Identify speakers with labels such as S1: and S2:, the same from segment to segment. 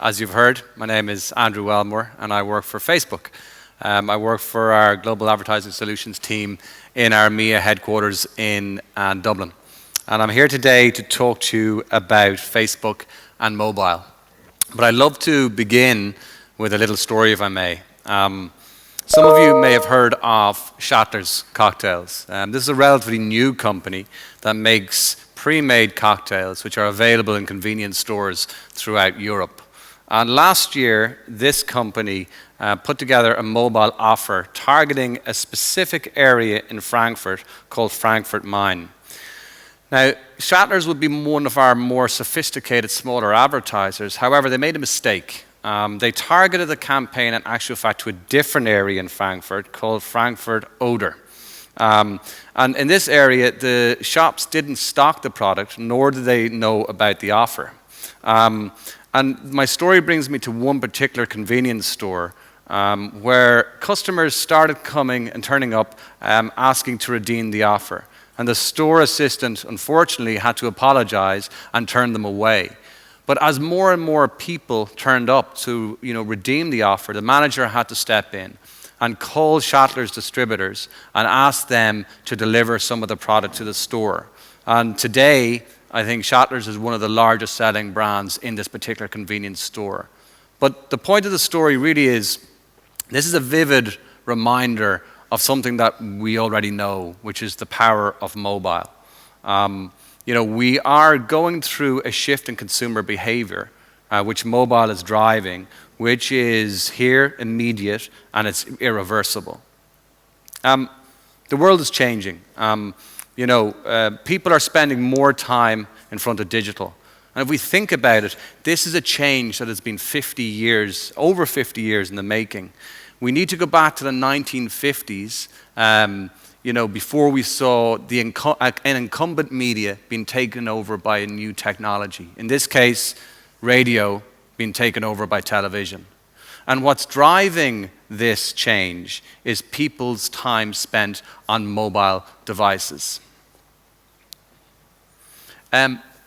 S1: As you've heard, my name is Andrew Weld-Moore, and I work for Facebook. I work for our Global Advertising Solutions team in our EMEA headquarters in Dublin. And I'm here today to talk to you about Facebook and mobile. But I'd love to begin with a little story, if I may. Some of you may have heard of Shattler's Cocktails. This is a relatively new company that makes pre-made cocktails which are available in convenience stores throughout Europe. And last year, this company put together a mobile offer targeting a specific area in Frankfurt called Frankfurt Main. Now, Shattler's would be one of our more sophisticated, smaller advertisers. However, they made a mistake. They targeted the campaign, in actual fact, to a different area in Frankfurt called Frankfurt Oder. And in this area, the shops didn't stock the product, nor did they know about the offer. And my story brings me to one particular convenience store where customers started coming and turning up asking to redeem the offer. And the store assistant, unfortunately, had to apologize and turn them away. But as more and more people turned up to redeem the offer, the manager had to step in and call Shattler's distributors and ask them to deliver some of the product to the store. And today, I think Shattler's is one of the largest selling brands in this particular convenience store. But the point of the story really is, this is a vivid reminder of something that we already know, which is the power of mobile. We are going through a shift in consumer behavior, which mobile is driving, which is here, immediate, and it's irreversible. The world is changing. People are spending more time in front of digital. And if we think about it, this is a change that has been 50 years, over 50 years in the making. We need to go back to the 1950s, before we saw an incumbent media being taken over by a new technology. In this case, radio being taken over by television. And what's driving this change is people's time spent on mobile devices.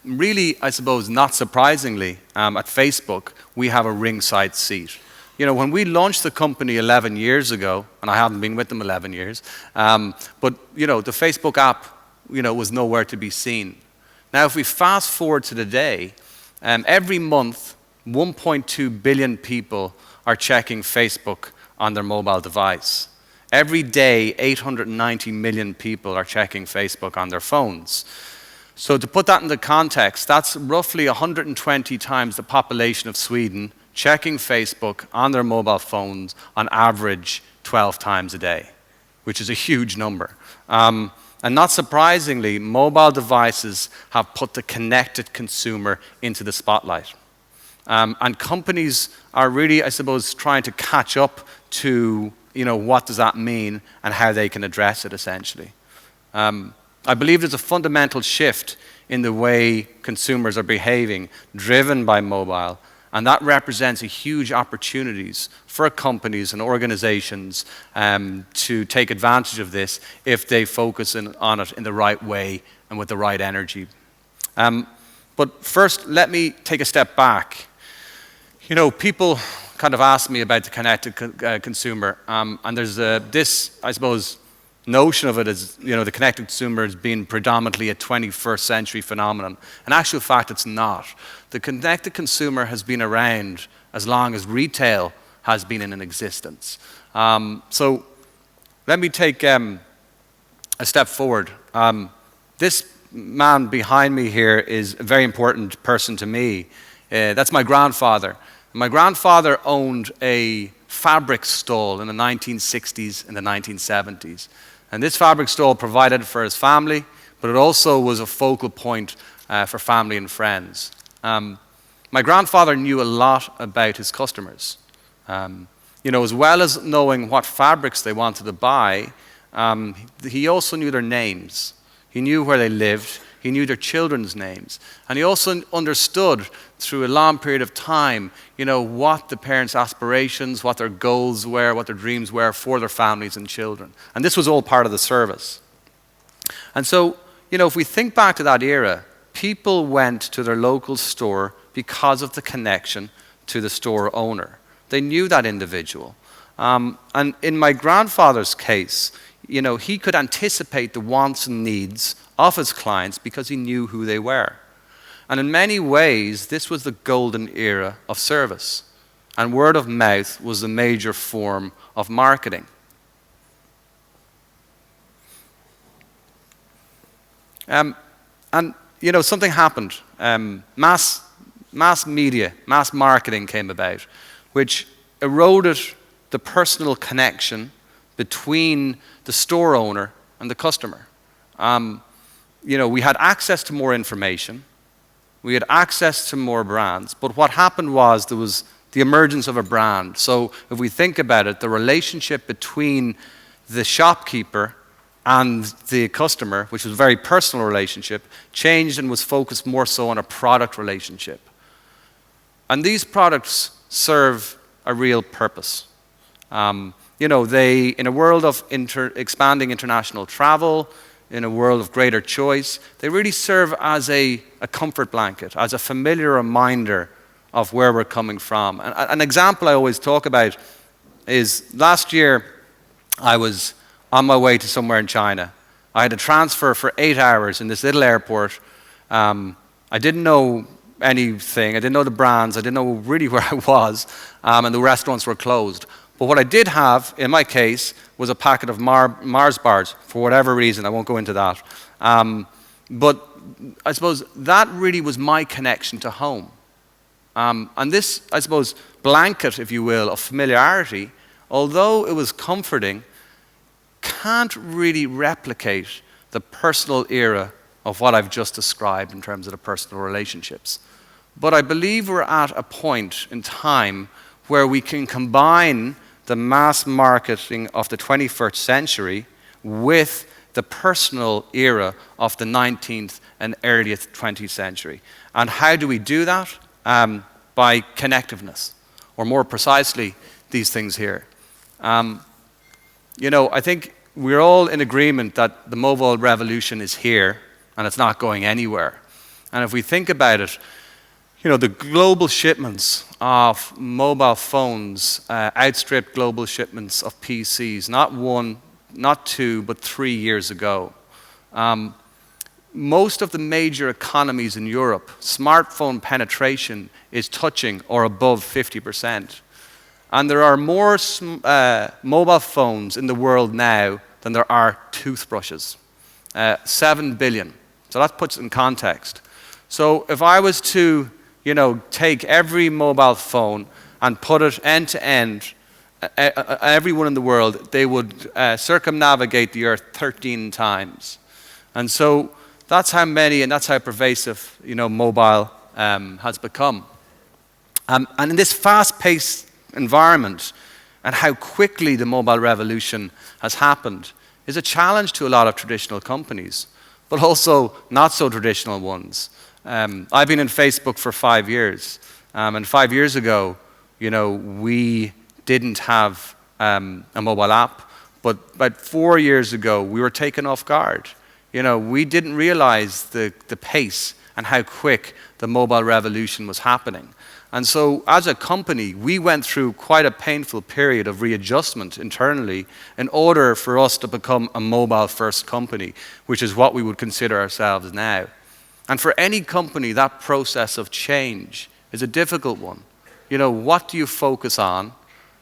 S1: Really, I suppose, not surprisingly, at Facebook, we have a ringside seat. When we launched the company 11 years ago, and I haven't been with them 11 years, but the Facebook app, was nowhere to be seen. Now, if we fast forward to today, every month, 1.2 billion people are checking Facebook on their mobile device. Every day, 890 million people are checking Facebook on their phones. So to put that into context, that's roughly 120 times the population of Sweden checking Facebook on their mobile phones on average 12 times a day, which is a huge number. And not surprisingly, mobile devices have put the connected consumer into the spotlight. And companies are really, I suppose, trying to catch up to, what does that mean and how they can address it, essentially. I believe there's a fundamental shift in the way consumers are behaving, driven by mobile, and that represents a huge opportunities for companies and organizations to take advantage of this if they focus on it in the right way and with the right energy. But first, let me take a step back. People kind of ask me about the connected consumer, and there's this, I suppose, notion of it as, the connected consumer as being predominantly a 21st century phenomenon. In actual fact, it's not. The connected consumer has been around as long as retail has been in existence. So let me take a step forward. This man behind me here is a very important person to me. That's my grandfather. My grandfather owned a fabric stall in the 1960s and the 1970s. And this fabric stall provided for his family, but it also was a focal point for family and friends. My grandfather knew a lot about his customers. As well as knowing what fabrics they wanted to buy, he also knew their names. He knew where they lived. He knew their children's names. And he also understood through a long period of time, what the parents' aspirations, what their goals were, what their dreams were for their families and children. And this was all part of the service. And so, if we think back to that era, people went to their local store because of the connection to the store owner. They knew that individual. And in my grandfather's case, he could anticipate the wants and needs of his clients because he knew who they were. And in many ways, this was the golden era of service. And word of mouth was the major form of marketing. And something happened. Mass media, mass marketing came about, which eroded the personal connection between the store owner and the customer. We had access to more information. We had access to more brands. But what happened was there was the emergence of a brand. So if we think about it, the relationship between the shopkeeper and the customer, which was a very personal relationship, changed and was focused more so on a product relationship. And these products serve a real purpose. They, in a world of expanding international travel, in a world of greater choice, they really serve as a comfort blanket, as a familiar reminder of where we're coming from. And an example I always talk about is last year I was on my way to somewhere in China. I had a transfer for 8 hours in this little airport. I didn't know anything. I didn't know the brands. I didn't know really where I was, and the restaurants were closed. But what I did have, in my case, was a packet of Mars bars, for whatever reason. I won't go into that. But I suppose that really was my connection to home. And this, I suppose, blanket, if you will, of familiarity, although it was comforting, can't really replicate the personal era of what I've just described in terms of the personal relationships. But I believe we're at a point in time where we can combine the mass marketing of the 21st century with the personal era of the 19th and early 20th century. And how do we do that? By connectiveness, or more precisely, these things here. I think we're all in agreement that the mobile revolution is here and it's not going anywhere. And if we think about it, the global shipments of mobile phones outstripped global shipments of PCs, not 1, not 2, but 3 years ago. Most of the major economies in Europe, smartphone penetration is touching or above 50%. And there are more mobile phones in the world now than there are toothbrushes. 7 billion. So that puts it in context. So if I was to take every mobile phone and put it end to end, everyone in the world, they would circumnavigate the earth 13 times. And so that's how many and that's how pervasive, mobile has become. And in this fast-paced environment and how quickly the mobile revolution has happened is a challenge to a lot of traditional companies, but also not so traditional ones. I've been in Facebook for 5 years, and 5 years ago, we didn't have a mobile app, but about 4 years ago, we were taken off guard. We didn't realize the pace and how quick the mobile revolution was happening. And so as a company, we went through quite a painful period of readjustment internally in order for us to become a mobile-first company, which is what we would consider ourselves now. And for any company, that process of change is a difficult one. What do you focus on?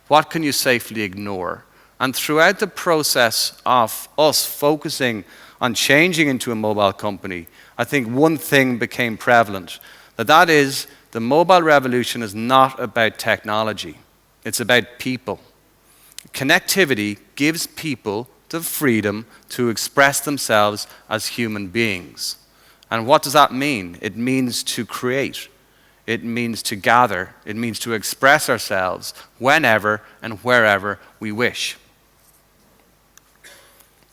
S1: What can you safely ignore? And throughout the process of us focusing on changing into a mobile company, I think one thing became prevalent, that is, the mobile revolution is not about technology. It's about people. Connectivity gives people the freedom to express themselves as human beings. And what does that mean? It means to create. It means to gather. It means to express ourselves whenever and wherever we wish.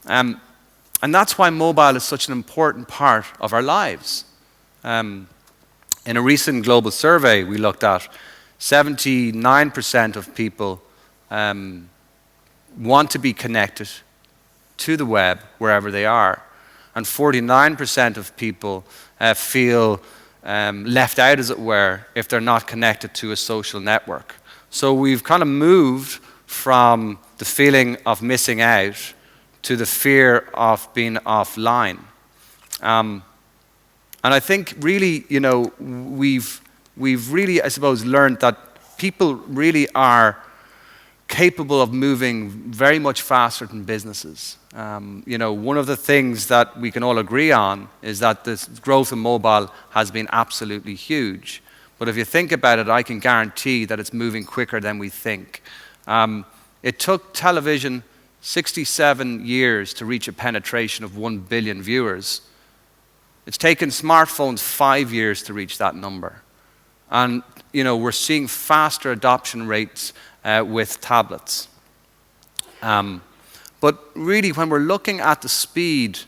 S1: And that's why mobile is such an important part of our lives. In a recent global survey we looked at, 79% of people want to be connected to the web wherever they are. and 49% of people feel left out, as it were, if they're not connected to a social network. So we've kind of moved from the feeling of missing out to the fear of being offline. And I think really, you know, we've really, I suppose, learned that people really are capable of moving very much faster than businesses. You know, one of the things that we can all agree on is that this growth in mobile has been absolutely huge. But if you think about it, I can guarantee that it's moving quicker than we think. It took television 67 years to reach a penetration of 1 billion viewers. It's taken smartphones 5 years to reach that number. And you know, we're seeing faster adoption rates with tablets. But really, when we're looking at the speed,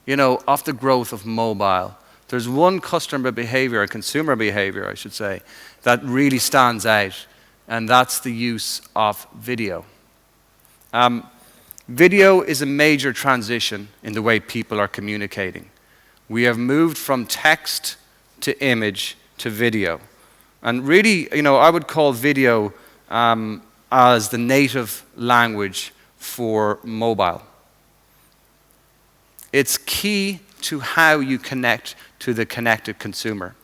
S1: you know, of the growth of mobile, there's one customer behavior, or consumer behavior, I should say, that really stands out, and that's the use of video. Video is a major transition in the way people are communicating. We have moved from text to image to video. And really, you know, I would call video as the native language for mobile. It's key to how you connect to the connected consumer.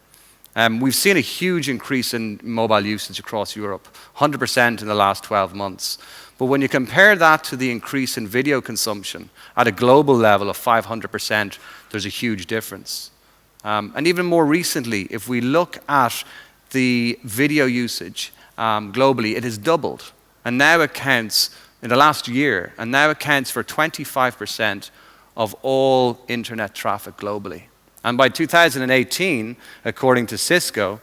S1: We've seen a huge increase in mobile usage across Europe, 100% in the last 12 months. But when you compare that to the increase in video consumption at a global level of 500%, there's a huge difference. And even more recently, if we look at the video usage globally, it has doubled, and now accounts, in the last year, and now accounts for 25% of all internet traffic globally. And by 2018, according to Cisco,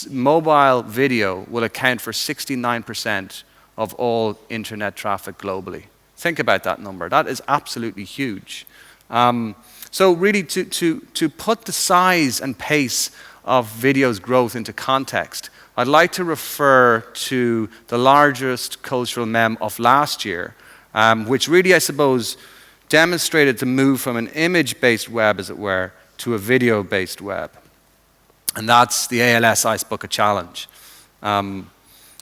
S1: mobile video will account for 69% of all internet traffic globally. Think about that number. That is absolutely huge. So really, to put the size and pace of video's growth into context, I'd like to refer to the largest cultural meme of last year, which really, I suppose, demonstrated the move from an image-based web, as it were, to a video-based web. And that's the ALS Ice Bucket Challenge.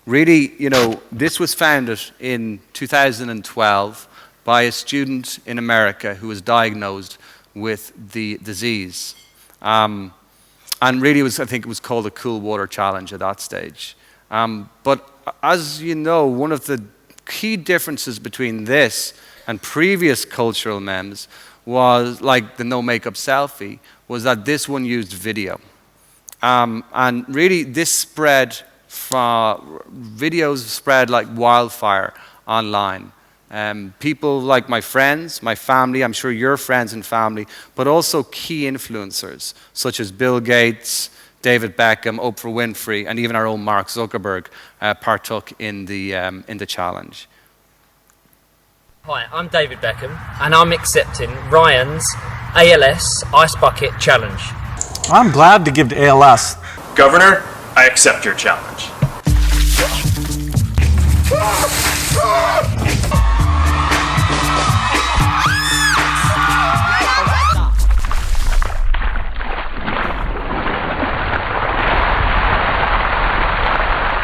S1: Really, you know, this was founded in 2012 by a student in America who was diagnosed with the disease. And really, I think it was called a Cool Water Challenge at that stage. But as you know, one of the key differences between this and previous cultural memes was, like the no makeup selfie, was that this one used video. And really, this spread, videos spread like wildfire online. People like my friends, my family, I'm sure your friends and family, but also key influencers such as Bill Gates, David Beckham, Oprah Winfrey, and even our own Mark Zuckerberg partook in the challenge.
S2: Hi, I'm David Beckham, and I'm accepting Ryan's ALS Ice Bucket Challenge.
S3: I'm glad to give to ALS.
S4: Governor, I accept your challenge.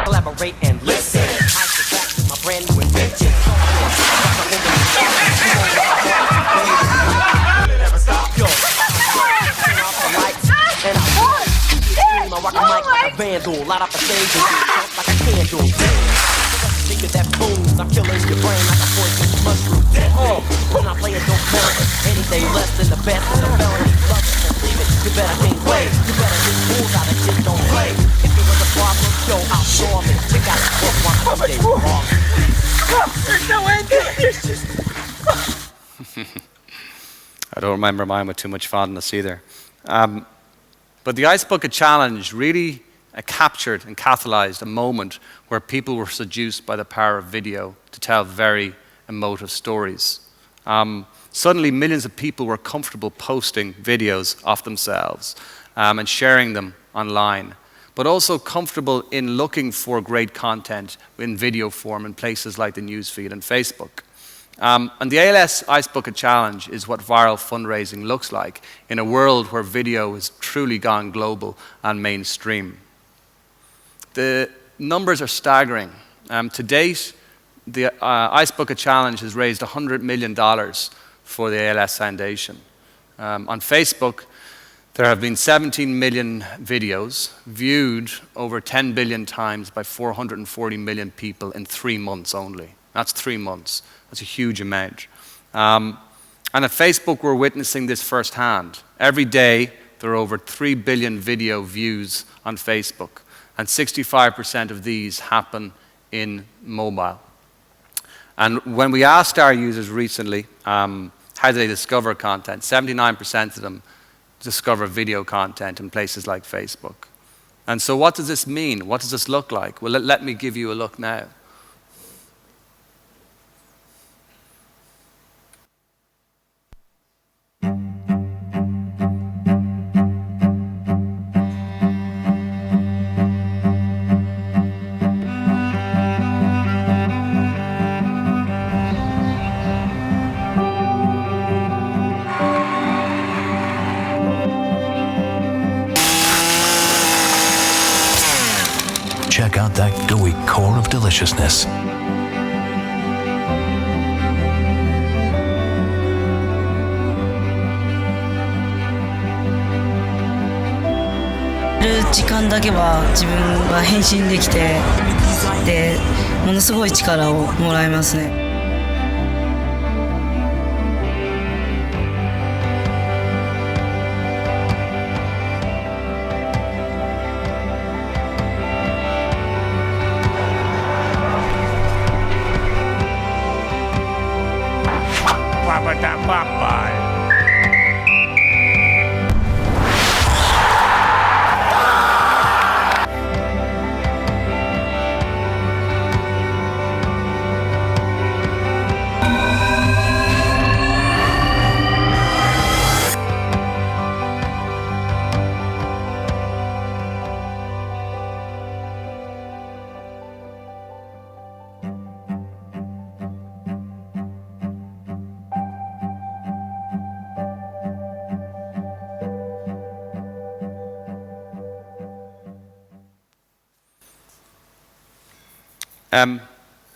S5: Collaborate and listen. I get back to my brand new invention. Never stop, yo. Turn off the lights and I rock a mic like a vandal. Light up the stage and jump like a candle. Think of that boom, I'm killing your brain like a poison mushroom. When I play it, don't matter. Anything less than the best is a felony. Love it, believe it, you better can't wait. You better hit fools out of shit, don't play. If it was a problem, yo, I'll solve it. Check out the book, watch the day wrong. There's no end to it. There's just...
S1: I don't remember mine with too much fondness either. But the Ice Bucket Challenge really captured and catalyzed a moment where people were seduced by the power of video to tell very emotive stories. Suddenly, millions of people were comfortable posting videos of themselves and sharing them online, but also comfortable in looking for great content in video form in places like the newsfeed and Facebook. And the ALS Ice Bucket Challenge is what viral fundraising looks like in a world where video has truly gone global and mainstream. The numbers are staggering. To date, the Ice Bucket Challenge has raised $100 million for the ALS Foundation. On Facebook, there have been 17 million videos viewed over 10 billion times by 440 million people in 3 months only. That's 3 months. That's a huge amount. And at Facebook, we're witnessing this firsthand. Every day, there are over 3 billion video views on Facebook, and 65% of these happen in mobile. And when we asked our users recently how do they discover content, 79% of them discover video content in places like Facebook. And so what does this mean? What does this look like? Well, let me give you a look now.
S6: Check out that gooey core of deliciousness.
S7: 「時間だけは自分が変身できて、でものすごい力をもらえますね。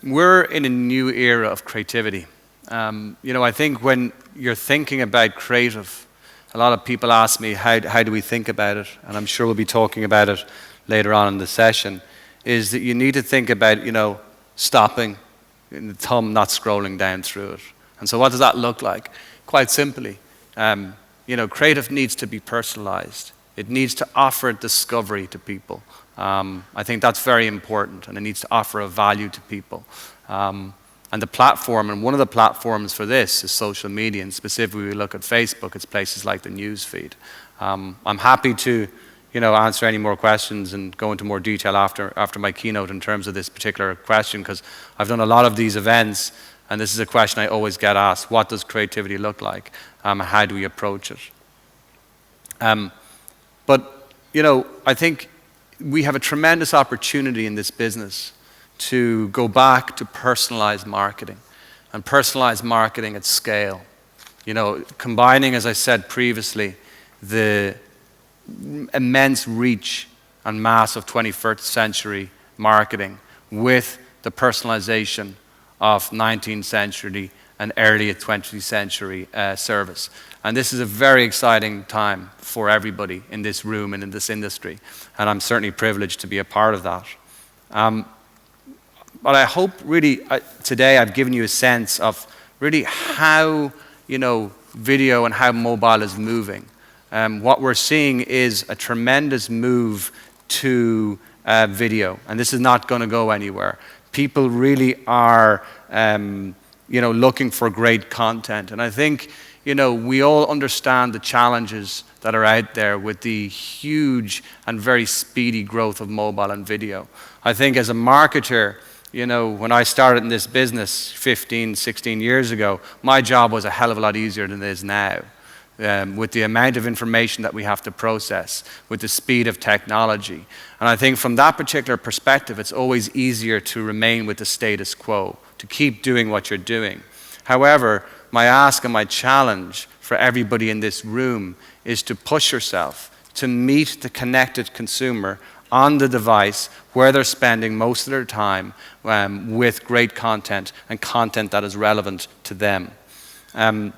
S1: We're in a new era of creativity. I think when you're thinking about creative, a lot of people ask me, how do we think about it? And I'm sure we'll be talking about it later on in the session, is that you need to think about, stopping, the thumb not scrolling down through it. And so what does that look like? Quite simply, creative needs to be personalized. It needs to offer discovery to people. I think that's very important, and it needs to offer a value to people. And the platform, and one of the platforms for this is social media, and specifically we look at Facebook, it's places like the news feed. I'm happy to answer any more questions and go into more detail after my keynote in terms of this particular question, because I've done a lot of these events, and this is a question I always get asked: what does creativity look like? How do we approach it? But I think we have a tremendous opportunity in this business to go back to personalized marketing, and personalized marketing at scale. Combining, as I said previously, the immense reach and mass of 21st century marketing with the personalization of 19th century and early 20th century service. And this is a very exciting time for everybody in this room and in this industry. And I'm certainly privileged to be a part of that. But I hope really today I've given you a sense of really how video and how mobile is moving. What we're seeing is a tremendous move to video, and this is not going to go anywhere. People really are looking for great content, and I think we all understand the challenges that are out there with the huge and very speedy growth of mobile and video. I think as a marketer, when I started in this business 15, 16 years ago, my job was a hell of a lot easier than it is now. With the amount of information that we have to process, with the speed of technology. And I think from that particular perspective, it's always easier to remain with the status quo, to keep doing what you're doing. However, my ask and my challenge for everybody in this room is to push yourself to meet the connected consumer on the device where they're spending most of their time with great content and content that is relevant to them. And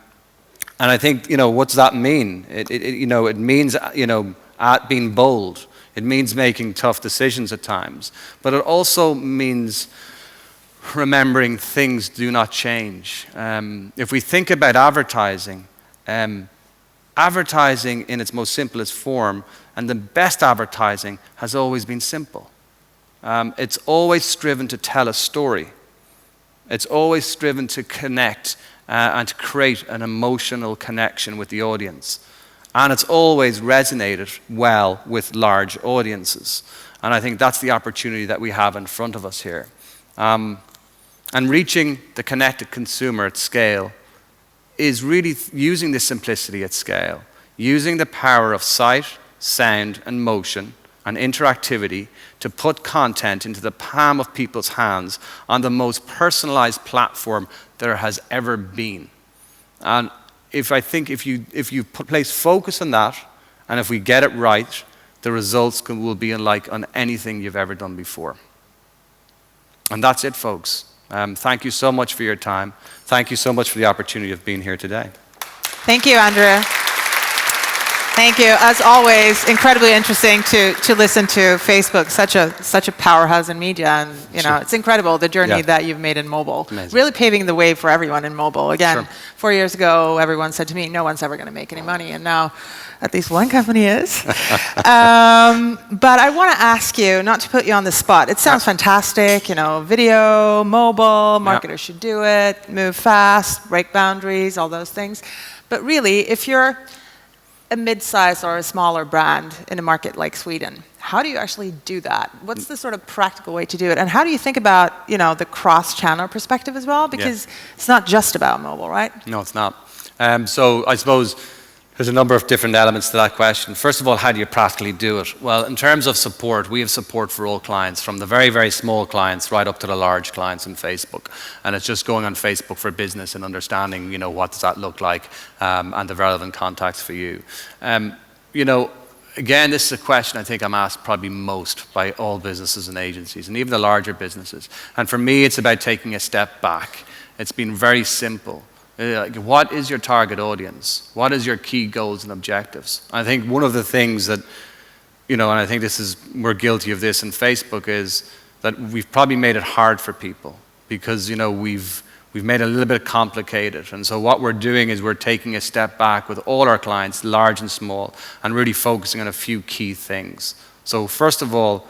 S1: I think, what does that mean? It means, being bold. It means making tough decisions at times. But it also means remembering things do not change. If we think about advertising, advertising in its most simplest form, and the best advertising has always been simple. It's always striven to tell a story. It's always striven to connect and to create an emotional connection with the audience. And it's always resonated well with large audiences. And I think that's the opportunity that we have in front of us here. And reaching the connected consumer at scale is really using the simplicity at scale, using the power of sight, sound, and motion, and interactivity to put content into the palm of people's hands on the most personalized platform there has ever been. And if you place focus on that, and if we get it right, the results will be unlike on anything you've ever done before. And that's it, folks. Thank you so much for your time. Thank you so much for the opportunity of being here today.
S8: Thank you, Andrew. Thank you. As always, incredibly interesting to listen to Facebook, such a powerhouse in media, and
S1: Sure.
S8: it's incredible the journey that you've made in mobile.
S1: Amazing.
S8: Really paving the way for everyone in mobile. Again,
S1: Sure.
S8: 4 years ago, everyone said to me, "No one's ever going to make any money," and now, at least one company is. But I want to ask you, not to put you on the spot. It sounds fantastic, video, mobile, marketers should do it, move fast, break boundaries, all those things. But really, if you're a mid-size or a smaller brand in a market like Sweden, how do you actually do that? What's the sort of practical way to do it? And how do you think about, the cross-channel perspective as well? Because it's not just about mobile, right?
S1: No, it's not. So I suppose there's a number of different elements to that question. First of all, how do you practically do it? Well, in terms of support, we have support for all clients, from the very, very small clients right up to the large clients on Facebook. And it's just going on Facebook for business and understanding, what does that look like, and the relevant contacts for you. Again, this is a question I think I'm asked probably most by all businesses and agencies, and even the larger businesses. And for me, it's about taking a step back. It's been very simple. What is your target audience? What is your key goals and objectives? I think one of the things that, and I think we're guilty of this in Facebook, is that we've probably made it hard for people because, we've made it a little bit complicated. And so what we're doing is we're taking a step back with all our clients, large and small, and really focusing on a few key things. So first of all,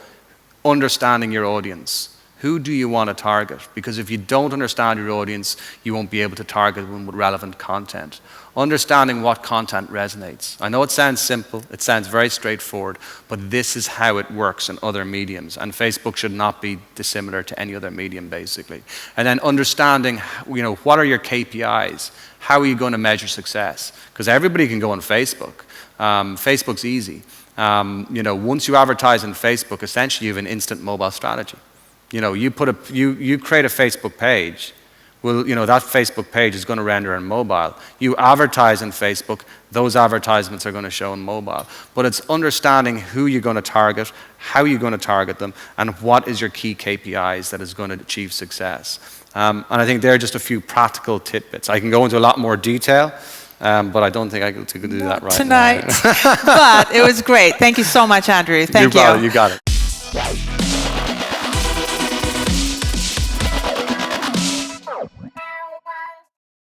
S1: understanding your audience. Who do you want to target? Because if you don't understand your audience, you won't be able to target them with relevant content. Understanding what content resonates. I know it sounds simple, it sounds very straightforward, but this is how it works in other mediums, and Facebook should not be dissimilar to any other medium, basically. And then understanding, what are your KPIs? How are you going to measure success? Because everybody can go on Facebook. Facebook's easy. Once you advertise on Facebook, essentially you have an instant mobile strategy. You create a Facebook page. Well, that Facebook page is going to render on mobile. You advertise on Facebook, those advertisements are going to show on mobile. But it's understanding who you're going to target, how you're going to target them, and what is your key KPIs that is going to achieve success. And I think there are just a few practical tidbits. I can go into a lot more detail, but I don't think I could do that right
S8: tonight.
S1: now.
S8: But it was great. Thank you so much, Andrew. Thank you.
S1: You got it.